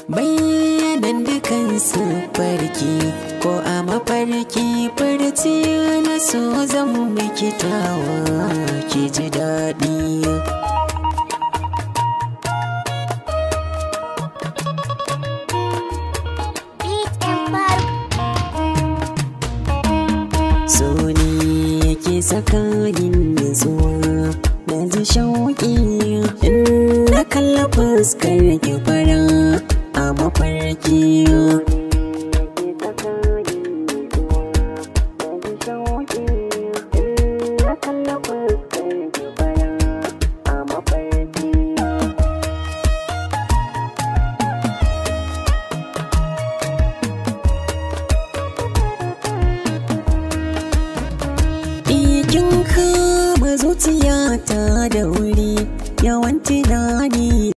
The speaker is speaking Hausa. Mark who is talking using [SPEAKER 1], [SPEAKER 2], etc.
[SPEAKER 1] bayyanan dukan siffarki ko a mafarki farci na so zan miki tawa ki ji daɗi. So ne yake saka yin nutsuwa na ji shauƙi in na kalla fuskar ki fara a mafarki. Kin kama zuciyata da wuri yawan tunani.